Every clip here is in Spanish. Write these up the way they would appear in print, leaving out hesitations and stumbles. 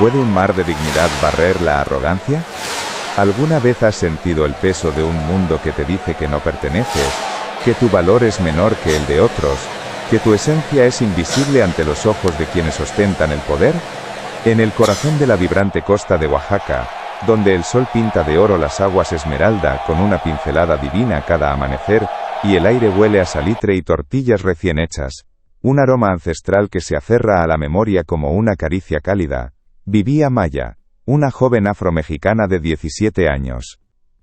¿Puede un mar de dignidad barrer la arrogancia? ¿Alguna vez has sentido el peso de un mundo que te dice que no perteneces, que tu valor es menor que el de otros, que tu esencia es invisible ante los ojos de quienes ostentan el poder? En el corazón de la vibrante costa de Oaxaca, donde el sol pinta de oro las aguas esmeralda con una pincelada divina cada amanecer, y el aire huele a salitre y tortillas recién hechas, un aroma ancestral que se aferra a la memoria como una caricia cálida, vivía Maya, una joven afromexicana de 17 años.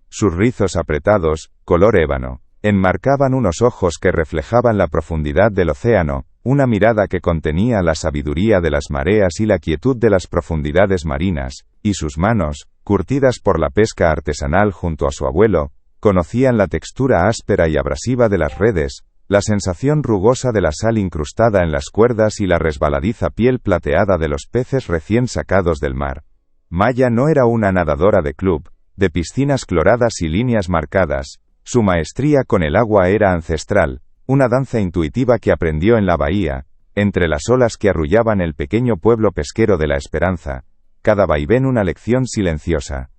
Sus rizos apretados, color ébano, enmarcaban unos ojos que reflejaban la profundidad del océano, una mirada que contenía la sabiduría de las mareas y la quietud de las profundidades marinas, y sus manos, curtidas por la pesca artesanal junto a su abuelo, conocían la textura áspera y abrasiva de las redes, la sensación rugosa de la sal incrustada en las cuerdas y la resbaladiza piel plateada de los peces recién sacados del mar. Maya no era una nadadora de club, de piscinas cloradas y líneas marcadas, su maestría con el agua era ancestral, una danza intuitiva que aprendió en la bahía, entre las olas que arrullaban el pequeño pueblo pesquero de La Esperanza, cada vaivén una lección silenciosa.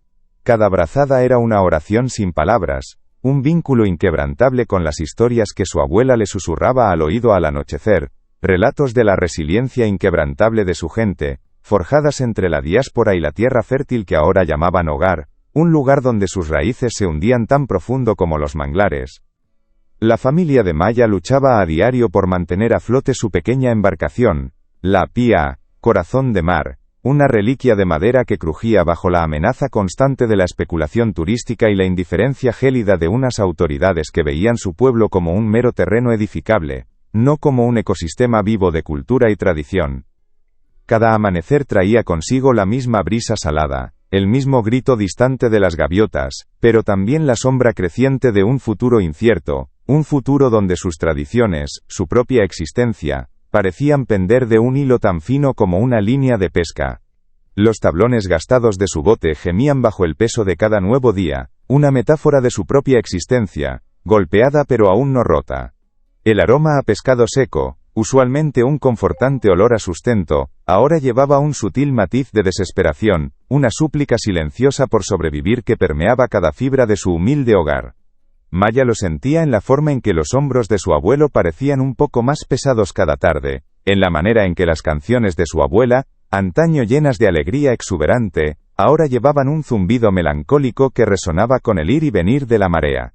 Cada brazada era una oración sin palabras, un vínculo inquebrantable con las historias que su abuela le susurraba al oído al anochecer, relatos de la resiliencia inquebrantable de su gente, forjadas entre la diáspora y la tierra fértil que ahora llamaban hogar, un lugar donde sus raíces se hundían tan profundo como los manglares. La familia de Maya luchaba a diario por mantener a flote su pequeña embarcación, la Pía, corazón de mar, una reliquia de madera que crujía bajo la amenaza constante de la especulación turística y la indiferencia gélida de unas autoridades que veían su pueblo como un mero terreno edificable, no como un ecosistema vivo de cultura y tradición. Cada amanecer traía consigo la misma brisa salada, el mismo grito distante de las gaviotas, pero también la sombra creciente de un futuro incierto, un futuro donde sus tradiciones, su propia existencia, parecían pender de un hilo tan fino como una línea de pesca. Los tablones gastados de su bote gemían bajo el peso de cada nuevo día, una metáfora de su propia existencia, golpeada pero aún no rota. El aroma a pescado seco, usualmente un confortante olor a sustento, ahora llevaba un sutil matiz de desesperación, una súplica silenciosa por sobrevivir que permeaba cada fibra de su humilde hogar. Maya lo sentía en la forma en que los hombros de su abuelo parecían un poco más pesados cada tarde, en la manera en que las canciones de su abuela, antaño llenas de alegría exuberante, ahora llevaban un zumbido melancólico que resonaba con el ir y venir de la marea.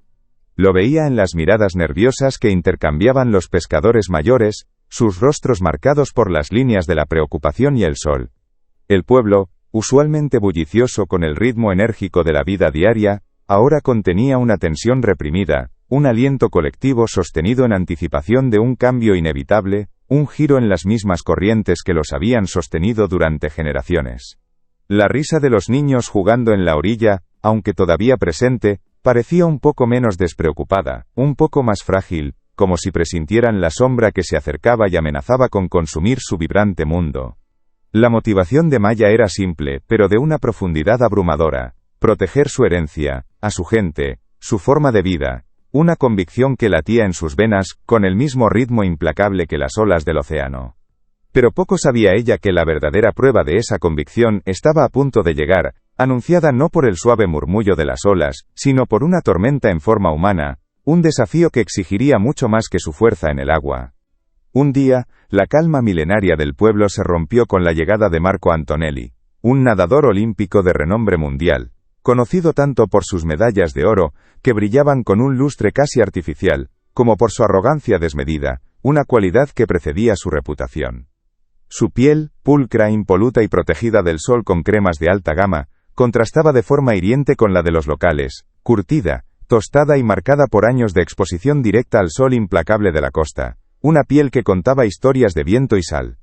Lo veía en las miradas nerviosas que intercambiaban los pescadores mayores, sus rostros marcados por las líneas de la preocupación y el sol. El pueblo, usualmente bullicioso con el ritmo enérgico de la vida diaria, ahora contenía una tensión reprimida, un aliento colectivo sostenido en anticipación de un cambio inevitable, un giro en las mismas corrientes que los habían sostenido durante generaciones. La risa de los niños jugando en la orilla, aunque todavía presente, parecía un poco menos despreocupada, un poco más frágil, como si presintieran la sombra que se acercaba y amenazaba con consumir su vibrante mundo. La motivación de Maya era simple, pero de una profundidad abrumadora: proteger su herencia, a su gente, su forma de vida, una convicción que latía en sus venas, con el mismo ritmo implacable que las olas del océano. Pero poco sabía ella que la verdadera prueba de esa convicción estaba a punto de llegar, anunciada no por el suave murmullo de las olas, sino por una tormenta en forma humana, un desafío que exigiría mucho más que su fuerza en el agua. Un día, la calma milenaria del pueblo se rompió con la llegada de Marco Antonelli, un nadador olímpico de renombre mundial, conocido tanto por sus medallas de oro, que brillaban con un lustre casi artificial, como por su arrogancia desmedida, una cualidad que precedía su reputación. Su piel, pulcra, impoluta y protegida del sol con cremas de alta gama, contrastaba de forma hiriente con la de los locales, curtida, tostada y marcada por años de exposición directa al sol implacable de la costa, una piel que contaba historias de viento y sal.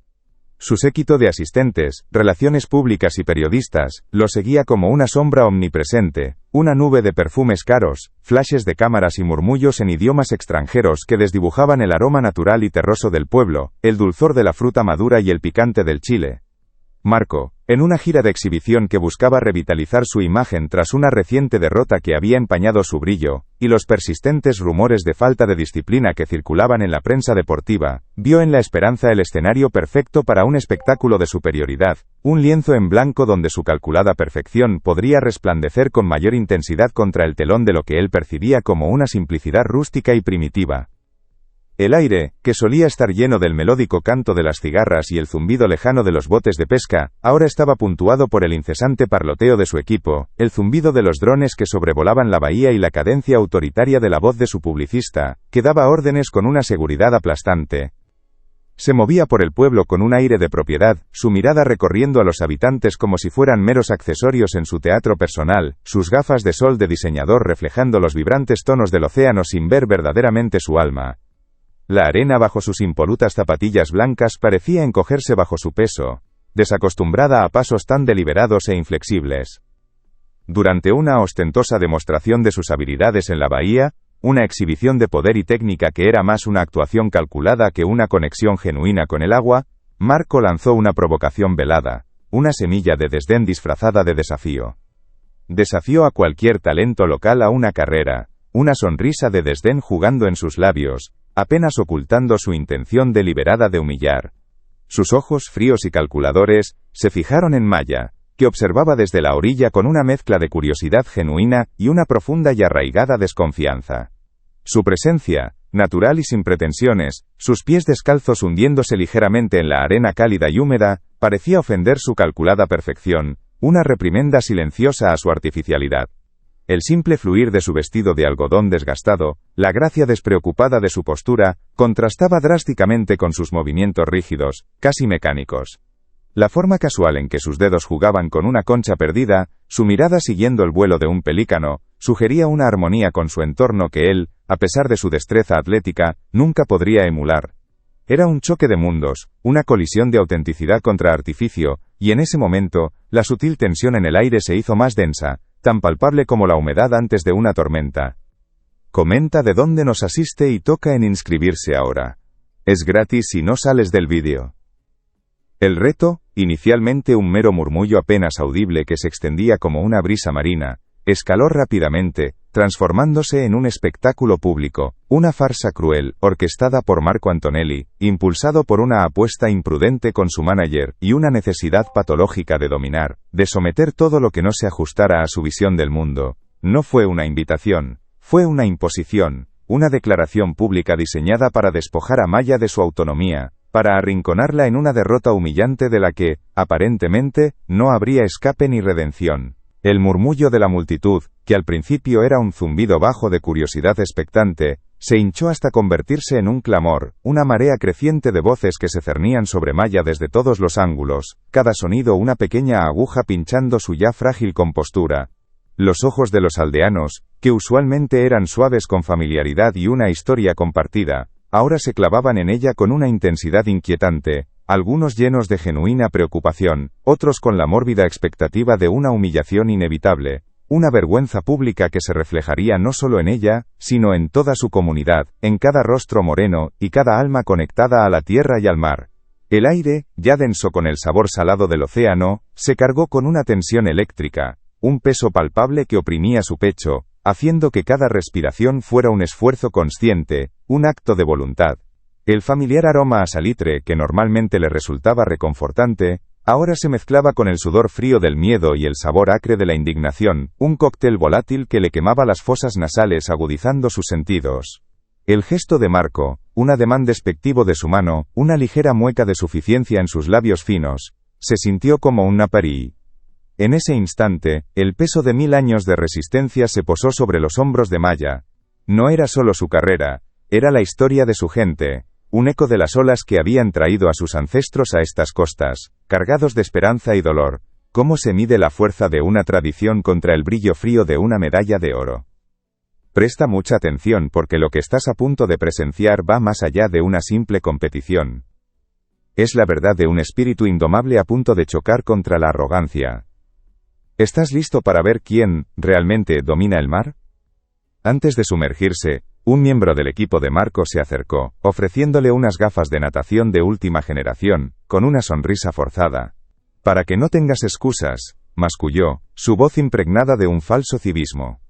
Su séquito de asistentes, relaciones públicas y periodistas, lo seguía como una sombra omnipresente, una nube de perfumes caros, flashes de cámaras y murmullos en idiomas extranjeros que desdibujaban el aroma natural y terroso del pueblo, el dulzor de la fruta madura y el picante del chile. Marco, en una gira de exhibición que buscaba revitalizar su imagen tras una reciente derrota que había empañado su brillo, y los persistentes rumores de falta de disciplina que circulaban en la prensa deportiva, vio en La Esperanza el escenario perfecto para un espectáculo de superioridad, un lienzo en blanco donde su calculada perfección podría resplandecer con mayor intensidad contra el telón de lo que él percibía como una simplicidad rústica y primitiva. El aire, que solía estar lleno del melódico canto de las cigarras y el zumbido lejano de los botes de pesca, ahora estaba puntuado por el incesante parloteo de su equipo, el zumbido de los drones que sobrevolaban la bahía y la cadencia autoritaria de la voz de su publicista, que daba órdenes con una seguridad aplastante. Se movía por el pueblo con un aire de propiedad, su mirada recorriendo a los habitantes como si fueran meros accesorios en su teatro personal, sus gafas de sol de diseñador reflejando los vibrantes tonos del océano sin ver verdaderamente su alma. La arena bajo sus impolutas zapatillas blancas parecía encogerse bajo su peso, desacostumbrada a pasos tan deliberados e inflexibles. Durante una ostentosa demostración de sus habilidades en la bahía, una exhibición de poder y técnica que era más una actuación calculada que una conexión genuina con el agua, Marco lanzó una provocación velada, una semilla de desdén disfrazada de desafío. Desafió a cualquier talento local a una carrera, una sonrisa de desdén jugando en sus labios, apenas ocultando su intención deliberada de humillar. Sus ojos fríos y calculadores se fijaron en Maya, que observaba desde la orilla con una mezcla de curiosidad genuina y una profunda y arraigada desconfianza. Su presencia, natural y sin pretensiones, sus pies descalzos hundiéndose ligeramente en la arena cálida y húmeda, parecía ofender su calculada perfección, una reprimenda silenciosa a su artificialidad. El simple fluir de su vestido de algodón desgastado, la gracia despreocupada de su postura, contrastaba drásticamente con sus movimientos rígidos, casi mecánicos. La forma casual en que sus dedos jugaban con una concha perdida, su mirada siguiendo el vuelo de un pelícano, sugería una armonía con su entorno que él, a pesar de su destreza atlética, nunca podría emular. Era un choque de mundos, una colisión de autenticidad contra artificio, y en ese momento, la sutil tensión en el aire se hizo más densa, tan palpable como la humedad antes de una tormenta. Comenta de dónde nos asiste y toca en inscribirse ahora. Es gratis si no sales del vídeo. El reto, inicialmente un mero murmullo apenas audible que se extendía como una brisa marina, escaló rápidamente, transformándose en un espectáculo público, una farsa cruel, orquestada por Marco Antonelli, impulsado por una apuesta imprudente con su manager, y una necesidad patológica de dominar, de someter todo lo que no se ajustara a su visión del mundo. No fue una invitación, fue una imposición, una declaración pública diseñada para despojar a Maya de su autonomía, para arrinconarla en una derrota humillante de la que, aparentemente, no habría escape ni redención. El murmullo de la multitud, que al principio era un zumbido bajo de curiosidad expectante, se hinchó hasta convertirse en un clamor, una marea creciente de voces que se cernían sobre Maya desde todos los ángulos, cada sonido una pequeña aguja pinchando su ya frágil compostura. Los ojos de los aldeanos, que usualmente eran suaves con familiaridad y una historia compartida, ahora se clavaban en ella con una intensidad inquietante, algunos llenos de genuina preocupación, otros con la mórbida expectativa de una humillación inevitable, una vergüenza pública que se reflejaría no solo en ella, sino en toda su comunidad, en cada rostro moreno, y cada alma conectada a la tierra y al mar. El aire, ya denso con el sabor salado del océano, se cargó con una tensión eléctrica, un peso palpable que oprimía su pecho, haciendo que cada respiración fuera un esfuerzo consciente, un acto de voluntad. El familiar aroma a salitre que normalmente le resultaba reconfortante, ahora se mezclaba con el sudor frío del miedo y el sabor acre de la indignación, un cóctel volátil que le quemaba las fosas nasales agudizando sus sentidos. El gesto de Marco, un ademán despectivo de su mano, una ligera mueca de suficiencia en sus labios finos, se sintió como un naparí. En ese instante, el peso de 1000 años de resistencia se posó sobre los hombros de Maya. No era solo su carrera, era la historia de su gente, un eco de las olas que habían traído a sus ancestros a estas costas, cargados de esperanza y dolor. ¿Cómo se mide la fuerza de una tradición contra el brillo frío de una medalla de oro? Presta mucha atención porque lo que estás a punto de presenciar va más allá de una simple competición. Es la verdad de un espíritu indomable a punto de chocar contra la arrogancia. ¿Estás listo para ver quién, realmente, domina el mar? Antes de sumergirse, un miembro del equipo de Marco se acercó, ofreciéndole unas gafas de natación de última generación, con una sonrisa forzada. Para que no tengas excusas, masculló, su voz impregnada de un falso civismo.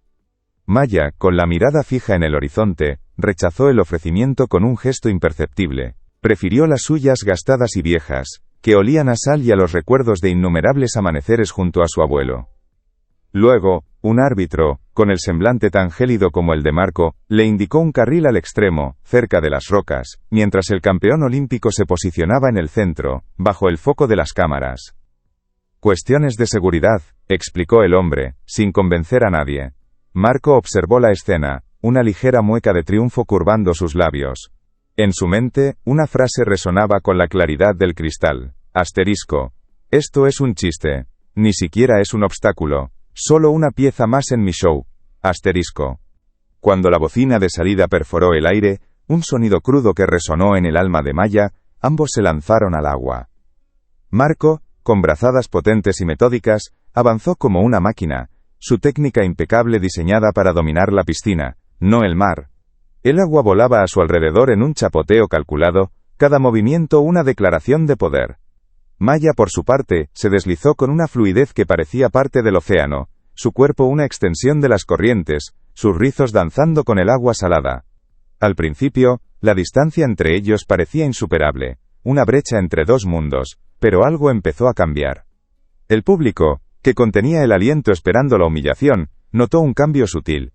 Maya, con la mirada fija en el horizonte, rechazó el ofrecimiento con un gesto imperceptible. Prefirió las suyas gastadas y viejas, que olían a sal y a los recuerdos de innumerables amaneceres junto a su abuelo. Luego, un árbitro, con el semblante tan gélido como el de Marco, le indicó un carril al extremo, cerca de las rocas, mientras el campeón olímpico se posicionaba en el centro, bajo el foco de las cámaras. Cuestiones de seguridad, explicó el hombre, sin convencer a nadie. Marco observó la escena, una ligera mueca de triunfo curvando sus labios. En su mente, una frase resonaba con la claridad del cristal. Asterisco. Esto es un chiste. Ni siquiera es un obstáculo. Solo una pieza más en mi show. Asterisco. Cuando la bocina de salida perforó el aire, un sonido crudo que resonó en el alma de Maya, ambos se lanzaron al agua. Marco, con brazadas potentes y metódicas, avanzó como una máquina, su técnica impecable diseñada para dominar la piscina, no el mar. El agua volaba a su alrededor en un chapoteo calculado, cada movimiento una declaración de poder. Maya, por su parte, se deslizó con una fluidez que parecía parte del océano, su cuerpo una extensión de las corrientes, sus rizos danzando con el agua salada. Al principio, la distancia entre ellos parecía insuperable, una brecha entre dos mundos, pero algo empezó a cambiar. El público, que contenía el aliento esperando la humillación, notó un cambio sutil.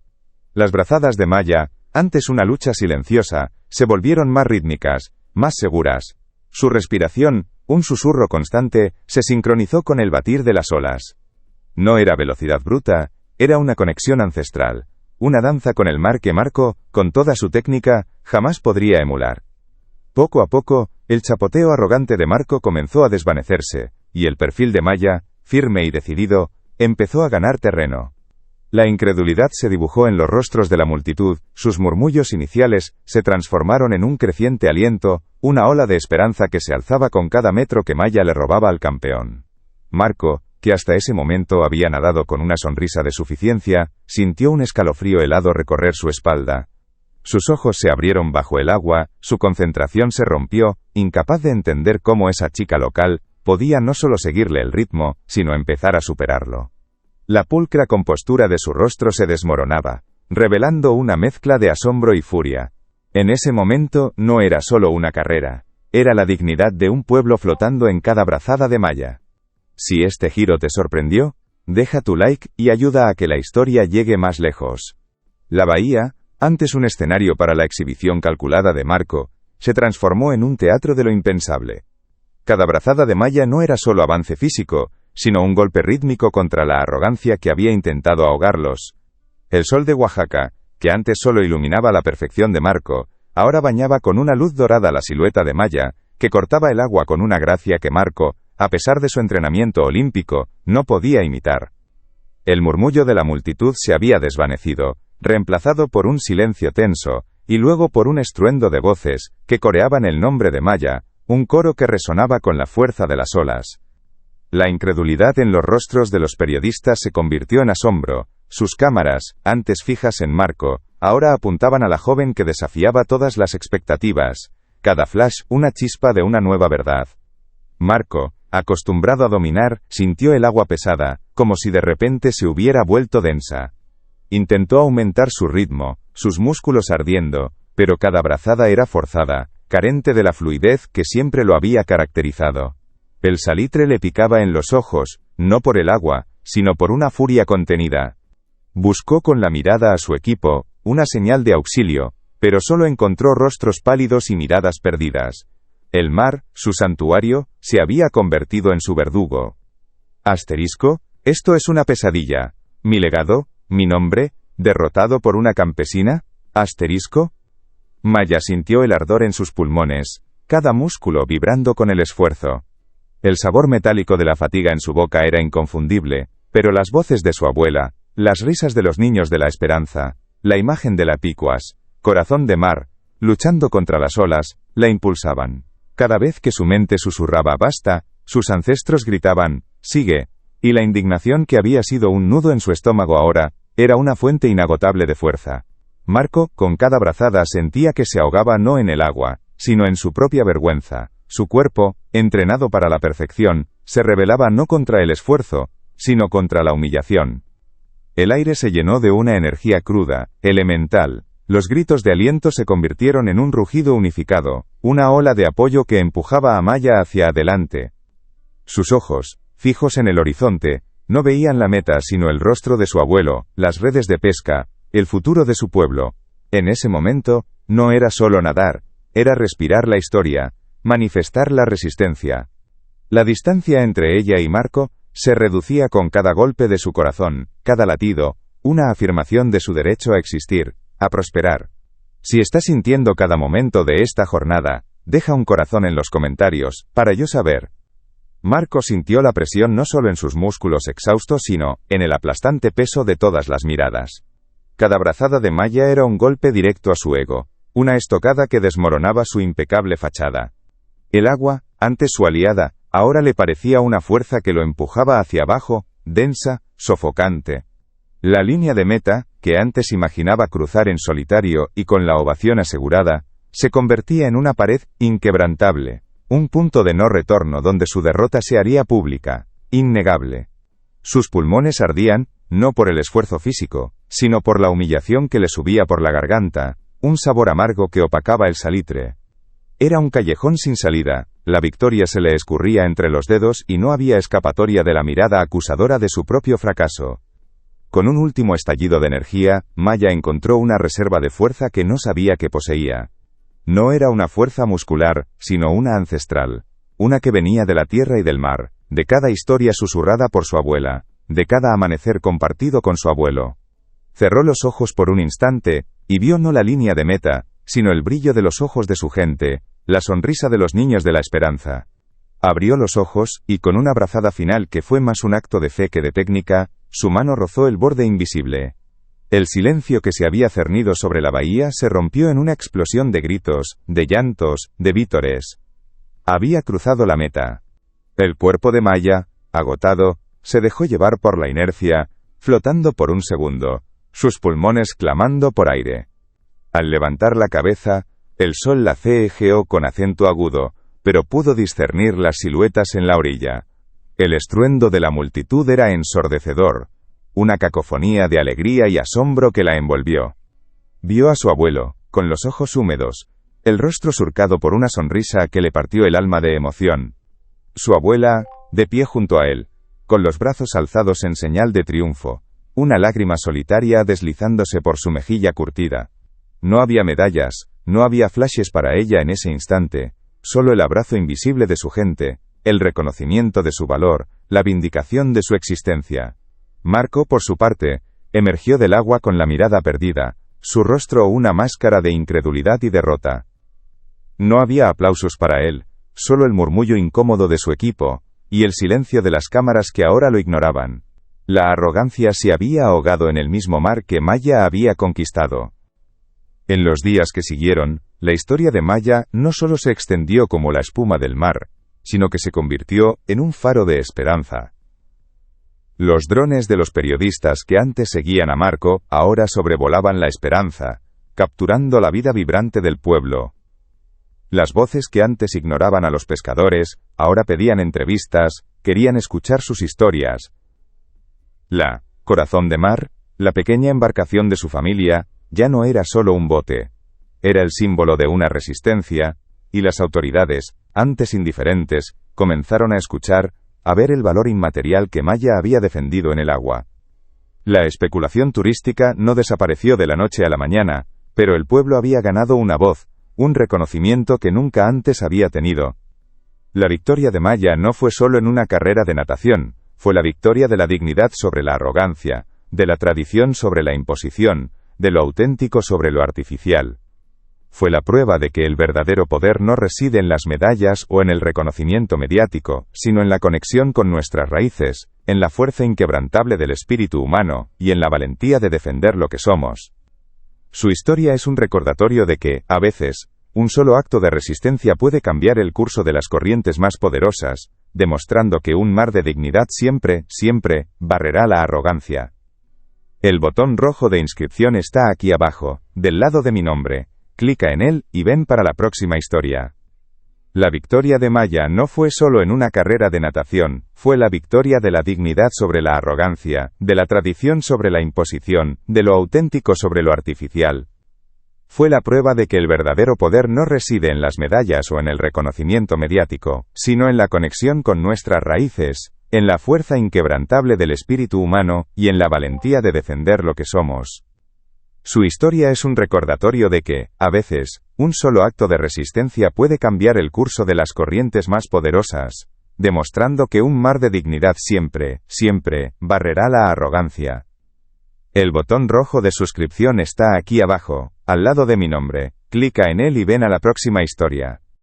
Las brazadas de Maya, antes una lucha silenciosa, se volvieron más rítmicas, más seguras. Su respiración, un susurro constante, se sincronizó con el batir de las olas. No era velocidad bruta, era una conexión ancestral, una danza con el mar que Marco, con toda su técnica, jamás podría emular. Poco a poco, el chapoteo arrogante de Marco comenzó a desvanecerse, y el perfil de Maya, firme y decidido, empezó a ganar terreno. La incredulidad se dibujó en los rostros de la multitud, sus murmullos iniciales se transformaron en un creciente aliento, una ola de esperanza que se alzaba con cada metro que Maya le robaba al campeón. Marco, que hasta ese momento había nadado con una sonrisa de suficiencia, sintió un escalofrío helado recorrer su espalda. Sus ojos se abrieron bajo el agua, su concentración se rompió, incapaz de entender cómo esa chica local podía no solo seguirle el ritmo, sino empezar a superarlo. La pulcra compostura de su rostro se desmoronaba, revelando una mezcla de asombro y furia. En ese momento, no era solo una carrera, era la dignidad de un pueblo flotando en cada brazada de Maya. Si este giro te sorprendió, deja tu like y ayuda a que la historia llegue más lejos. La bahía, antes un escenario para la exhibición calculada de Marco, se transformó en un teatro de lo impensable. Cada brazada de Maya no era solo avance físico, sino un golpe rítmico contra la arrogancia que había intentado ahogarlos. El sol de Oaxaca, que antes solo iluminaba la perfección de Marco, ahora bañaba con una luz dorada la silueta de Maya, que cortaba el agua con una gracia que Marco, a pesar de su entrenamiento olímpico, no podía imitar. El murmullo de la multitud se había desvanecido, reemplazado por un silencio tenso, y luego por un estruendo de voces, que coreaban el nombre de Maya, un coro que resonaba con la fuerza de las olas. La incredulidad en los rostros de los periodistas se convirtió en asombro, sus cámaras, antes fijas en Marco, ahora apuntaban a la joven que desafiaba todas las expectativas, cada flash una chispa de una nueva verdad. Marco, acostumbrado a dominar, sintió el agua pesada, como si de repente se hubiera vuelto densa. Intentó aumentar su ritmo, sus músculos ardiendo, pero cada brazada era forzada, carente de la fluidez que siempre lo había caracterizado. El salitre le picaba en los ojos, no por el agua, sino por una furia contenida. Buscó con la mirada a su equipo, una señal de auxilio, pero solo encontró rostros pálidos y miradas perdidas. El mar, su santuario, se había convertido en su verdugo. Asterisco, esto es una pesadilla. ¿Mi legado? ¿Mi nombre? ¿Derrotado por una campesina? Asterisco. Maya sintió el ardor en sus pulmones, cada músculo vibrando con el esfuerzo. El sabor metálico de la fatiga en su boca era inconfundible, pero las voces de su abuela, las risas de los niños de la esperanza, la imagen de la Picuas, corazón de mar, luchando contra las olas, la impulsaban. Cada vez que su mente susurraba basta, sus ancestros gritaban, sigue, y la indignación que había sido un nudo en su estómago ahora, era una fuente inagotable de fuerza. Marco, con cada brazada sentía que se ahogaba no en el agua, sino en su propia vergüenza. Su cuerpo, entrenado para la perfección, se rebelaba no contra el esfuerzo, sino contra la humillación. El aire se llenó de una energía cruda, elemental. Los gritos de aliento se convirtieron en un rugido unificado, una ola de apoyo que empujaba a Maya hacia adelante. Sus ojos, fijos en el horizonte, no veían la meta sino el rostro de su abuelo, las redes de pesca, el futuro de su pueblo. En ese momento, no era solo nadar, era respirar la historia, manifestar la resistencia. La distancia entre ella y Marco se reducía con cada golpe de su corazón, cada latido, una afirmación de su derecho a existir, a prosperar. Si estás sintiendo cada momento de esta jornada, deja un corazón en los comentarios, para yo saber. Marco sintió la presión no solo en sus músculos exhaustos sino, en el aplastante peso de todas las miradas. Cada brazada de Maya era un golpe directo a su ego, una estocada que desmoronaba su impecable fachada. El agua, antes su aliada, ahora le parecía una fuerza que lo empujaba hacia abajo, densa, sofocante. La línea de meta, que antes imaginaba cruzar en solitario y con la ovación asegurada, se convertía en una pared inquebrantable, un punto de no retorno donde su derrota se haría pública, innegable. Sus pulmones ardían, no por el esfuerzo físico, sino por la humillación que le subía por la garganta, un sabor amargo que opacaba el salitre. Era un callejón sin salida, la victoria se le escurría entre los dedos y no había escapatoria de la mirada acusadora de su propio fracaso. Con un último estallido de energía, Maya encontró una reserva de fuerza que no sabía que poseía. No era una fuerza muscular, sino una ancestral, una que venía de la tierra y del mar, de cada historia susurrada por su abuela, de cada amanecer compartido con su abuelo. Cerró los ojos por un instante, y vio no la línea de meta, sino el brillo de los ojos de su gente, la sonrisa de los niños de la esperanza. Abrió los ojos, y con una brazada final que fue más un acto de fe que de técnica, su mano rozó el borde invisible. El silencio que se había cernido sobre la bahía se rompió en una explosión de gritos, de llantos, de vítores. Había cruzado la meta. El cuerpo de Maya, agotado, se dejó llevar por la inercia, flotando por un segundo, sus pulmones clamando por aire. Al levantar la cabeza, el sol la cejeó con acento agudo, pero pudo discernir las siluetas en la orilla. El estruendo de la multitud era ensordecedor, una cacofonía de alegría y asombro que la envolvió. Vio a su abuelo, con los ojos húmedos, el rostro surcado por una sonrisa que le partió el alma de emoción. Su abuela, de pie junto a él, con los brazos alzados en señal de triunfo, una lágrima solitaria deslizándose por su mejilla curtida. No había medallas, no había flashes para ella en ese instante, solo el abrazo invisible de su gente, el reconocimiento de su valor, la vindicación de su existencia. Marco, por su parte, emergió del agua con la mirada perdida, su rostro una máscara de incredulidad y derrota. No había aplausos para él, solo el murmullo incómodo de su equipo, y el silencio de las cámaras que ahora lo ignoraban. La arrogancia se había ahogado en el mismo mar que Maya había conquistado. En los días que siguieron, la historia de Maya no solo se extendió como la espuma del mar, sino que se convirtió en un faro de esperanza. Los drones de los periodistas que antes seguían a Marco, ahora sobrevolaban la esperanza, capturando la vida vibrante del pueblo. Las voces que antes ignoraban a los pescadores, ahora pedían entrevistas, querían escuchar sus historias. La Corazón de Mar, la pequeña embarcación de su familia, ya no era solo un bote. Era el símbolo de una resistencia, y las autoridades, antes indiferentes, comenzaron a escuchar, a ver el valor inmaterial que Maya había defendido en el agua. La especulación turística no desapareció de la noche a la mañana, pero el pueblo había ganado una voz, un reconocimiento que nunca antes había tenido. La victoria de Maya no fue solo en una carrera de natación, fue la victoria de la dignidad sobre la arrogancia, de la tradición sobre la imposición, de lo auténtico sobre lo artificial. Fue la prueba de que el verdadero poder no reside en las medallas o en el reconocimiento mediático, sino en la conexión con nuestras raíces, en la fuerza inquebrantable del espíritu humano, y en la valentía de defender lo que somos. Su historia es un recordatorio de que, a veces, un solo acto de resistencia puede cambiar el curso de las corrientes más poderosas, demostrando que un mar de dignidad siempre, siempre, barrerá la arrogancia. El botón rojo de inscripción está aquí abajo, del lado de mi nombre. Clica en él y ven para la próxima historia. La victoria de Maya no fue solo en una carrera de natación, fue la victoria de la dignidad sobre la arrogancia, de la tradición sobre la imposición, de lo auténtico sobre lo artificial. Fue la prueba de que el verdadero poder no reside en las medallas o en el reconocimiento mediático, sino en la conexión con nuestras raíces, en la fuerza inquebrantable del espíritu humano, y en la valentía de defender lo que somos. Su historia es un recordatorio de que, a veces, un solo acto de resistencia puede cambiar el curso de las corrientes más poderosas, demostrando que un mar de dignidad siempre, siempre, barrerá la arrogancia. El botón rojo de suscripción está aquí abajo, al lado de mi nombre. Clica en él y ven a la próxima historia.